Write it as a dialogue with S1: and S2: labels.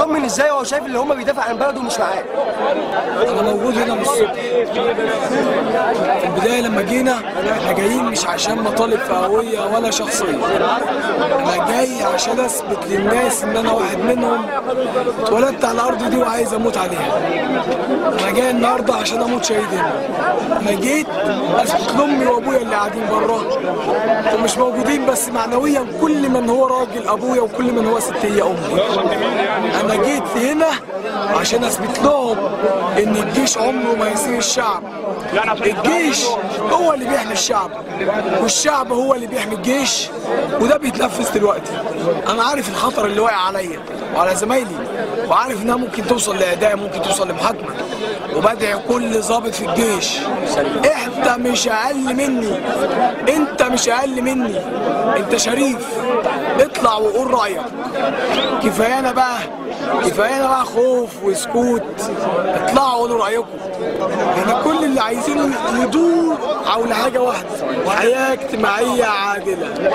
S1: مطمن ازاي وهو شايف اللي هم بيدافع عن بلده ومش معاه؟
S2: انا موجود هنا من الصبح. في البدايه لما جينا احنا جايين مش عشان مطالب فئويه ولا شخصيه، انا جاي عشان اثبت للناس ان انا واحد منهم، اتولدت على الارض دي وعايز اموت عليها. انا جاي النهارده عشان اموت شهيد هنا. انا جيت اثبت لامي وابويا اللي قاعدين بره ومش موجودين بس معنويا، كل من هو راجل ابويا وكل من هو ست هي امي. انا جيت هنا عشان اثبت لهم ان الجيش عمره ما يسير الشعب. الجيش هو اللي بيحمي الشعب والشعب هو اللي بيحمي الجيش، وده بيتنفذ دلوقتي. انا عارف الخطر اللي واقع عليا وعلى زمايلي، وعارف انها ممكن توصل لاعدام، ممكن توصل لمحاكمه، وبدعي كل ضابط في الجيش انت مش اقل مني، انت مش اقل مني، انت شريف، اطلع وقول رايك. كفايانا بقى خوف وسكوت، اطلعوا قولوا رايكم. احنا كل اللي عايزينه يدور حول حاجه واحده، حياه اجتماعيه عادله.